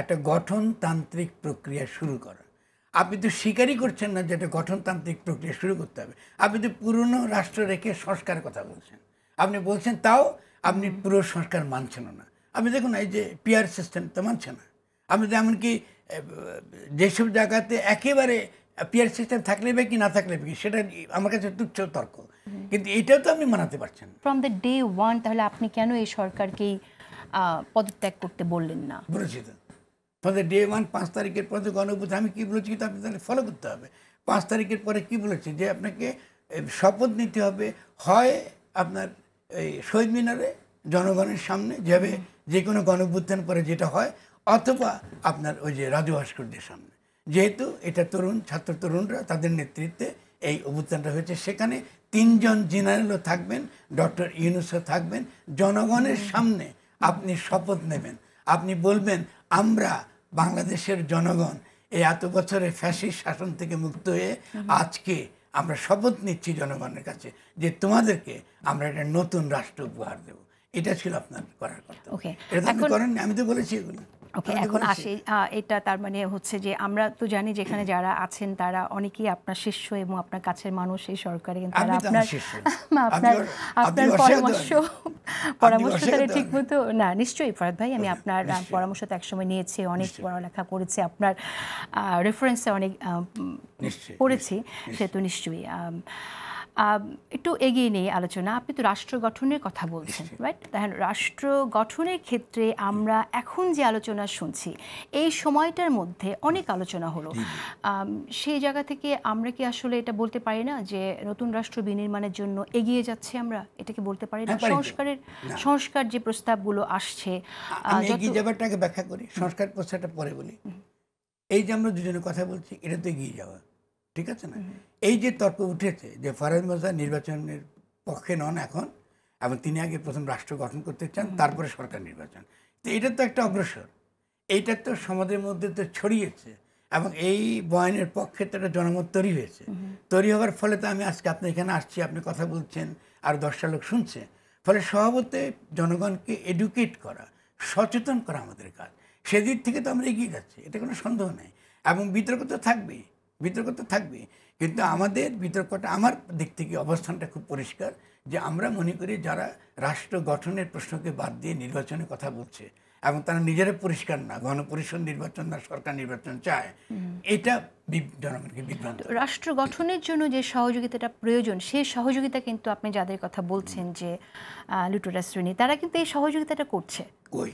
একটা গঠনতান্ত্রিক প্রক্রিয়া শুরু করা। আপনি তো স্বীকারই করছেন না যে একটা গঠনতান্ত্রিক প্রক্রিয়া শুরু করতে হবে। আপনি তো পুরনো রাষ্ট্র রেখে সংস্কারের কথা বলছেন। আপনি বলছেন তাও আপনি পুরো সংস্কার মানছেন না। আপনি দেখুন এই যে পিআর সিস্টেম তো মানছে না। আপনি তো এমনকি যেসব জায়গাতে একেবারে পিআর সিস্টেম থাকলে বা কি না থাকলে কি সেটা আমার কাছে তুচ্ছ তর্ক, কিন্তু এটাও তো আপনি মানাতে পারছেন না। ফ্রম দ্য ডে ওয়ান তাহলে আপনি কেন এই সরকারকেই পদত্যাগ করতে বললেন না? বলেছি তো আমাদের ডে ওয়ান 5 তারিখের পরে গণঅভ্যুত্থান আমি কী বলেছি কিন্তু আপনি তাহলে ফলো করতে হবে। 5 তারিখের পরে কি বলেছি যে আপনাকে শপথ নিতে হবে, হয় আপনার এই শহীদ মিনারে জনগণের সামনে যাবে যে কোনো গণঅভ্যুত্থান পরে যেটা হয়, অথবা আপনার ওই যে রাজু ভাস্কর্যের সামনে, যেহেতু এটা তরুণ ছাত্র তরুণরা তাদের নেতৃত্বে এই অভ্যুত্থানটা হয়েছে। সেখানে 3 জন জেনারেলও থাকবেন, ডক্টর ইউনূসও থাকবেন। জনগণের সামনে আপনি শপথ নেবেন, আপনি বলবেন আমরা বাংলাদেশের জনগণ এই এত বছরের ফ্যাসিস্ট শাসন থেকে মুক্ত হয়ে আজকে আমরা শপথ নিচ্ছি জনগণের কাছে যে তোমাদেরকে আমরা একটা নতুন রাষ্ট্র উপহার দেব। এটা ছিল আপনার করার কথা। এটা আপনি করেননি, আমি তো বলেছি এগুলো। ওকে, এখন আসি এটা তার মানে হচ্ছে যে আমরা তো জানি যেখানে যারা আছেন তারা অনেকেই আপনার শিষ্য এবং আপনার কাছের মানুষ এই সরকারে, কিন্তু তারা আপনার পরামর্শ তারা ঠিক মতো না। নিশ্চয়ই ফরহাদ ভাই, আমি আপনার পরামর্শ তো একসময় নিয়েছি, অনেক পড়ালেখা করেছি, আপনার রেফারেন্সে অনেক পড়েছি, সে তো নিশ্চয়ই। একটু এগিয়ে নেই আলোচনা। আপনি তো রাষ্ট্র গঠনের কথা বলছেন, রাইট? তাহলে রাষ্ট্র গঠনের ক্ষেত্রে আমরা এখন যে আলোচনা শুনছি, এই সময়টার মধ্যে অনেক আলোচনা হলো, সেই জায়গা থেকে আমরা কি আসলে এটা বলতে পারি না যে নতুন রাষ্ট্র বিনির্মাণের জন্য এগিয়ে যাচ্ছে? আমরা এটাকে বলতে পারি না? সংস্কার যে প্রস্তাবগুলো আসছে, আমি এগিয়ে যাবারটাকে ব্যাখ্যা করি, সংস্কার প্রস্তাবটা পরে বলি। এই যে আমরা দুজনে কথা বলছি, এটা তো এগিয়ে যাওয়া, ঠিক আছে না? এই যে তর্ক উঠেছে যে ফরহাদ মোর্শেদ নির্বাচনের পক্ষে নন এখন, এবং তিনি আগে প্রথম রাষ্ট্র গঠন করতে চান, তারপরে সরকার নির্বাচন, তো এটা তো একটা অগ্রসর। এইটা তো সমাজের মধ্যে তো ছড়িয়েছে এবং এই বয়ানের পক্ষে তো একটা জনমত তৈরি হয়েছে। তৈরি হওয়ার ফলে তো আমি আজকে আপনি এখানে আসছি, আপনি কথা বলছেন, আর 10টা লোক শুনছে। ফলে স্বভাবতে জনগণকে এডুকেট করা, সচেতন করা আমাদের কাজ। সেদিক থেকে তো আমরা এগিয়ে যাচ্ছি, এটা কোনো সন্দেহ নেই। এবং বিতর্ক তো থাকবেই, বিতর্ক তো থাকবেই, কিন্তু আমাদের বিতর্কটা, আমার দিক থেকে অবস্থানটা খুব পরিষ্কার যে আমরা মনে করি যারা রাষ্ট্র গঠনের প্রশ্নকে বাদ দিয়ে নির্বাচনের কথা বলছে এবং তারা নিজেরা পরিষ্কার না, গণপরিষদ নির্বাচন না সরকার নির্বাচন চায়, এটা জনগণকে বিভ্রান্ত। রাষ্ট্র গঠনের জন্য যে সহযোগিতাটা প্রয়োজন, সেই সহযোগিতা কিন্তু আপনি যাদের কথা বলছেন যে লুটেরা শ্রেণী, তারা কিন্তু এই সহযোগিতাটা করছে। কই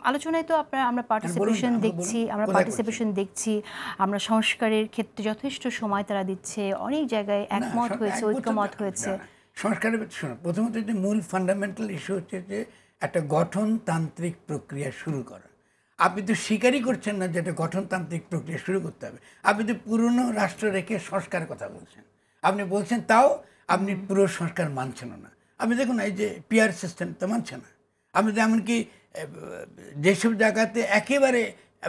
আলোচনায় তো আমরা পার্টিসিপেশন দেখছি, আমরা সংস্কারের ক্ষেত্রে যথেষ্ট সময় তারা দিচ্ছে, অনেক জায়গায় একমত হয়েছে, ঐক্যমত হয়েছে। সংস্কারের প্রথমত যে মূল ফান্ডামেন্টাল ইস্যু হচ্ছে যে একটা গঠনতান্ত্রিক প্রক্রিয়া শুরু করা। আপনি তো স্বীকারই করছেন না যে একটা গঠনতান্ত্রিক প্রক্রিয়া শুরু করতে হবে। আপনি তো পুরনো রাষ্ট্র রেখে সংস্কারের কথা বলছেন। আপনি বলছেন তাও আপনি পুরো সংস্কার মানছেন না। আপনি দেখুন এই যে পিআর সিস্টেম তো মানছে না। আপনি তো এমনকি যেসব জায়গাতে একেবারে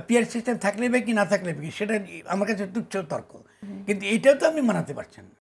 পিআর সিস্টেম থাকলে বা কি না থাকলে কি সেটা আমার কাছে তুচ্ছ তর্ক, কিন্তু এটাও তো আপনি মানাতে পারছেন না।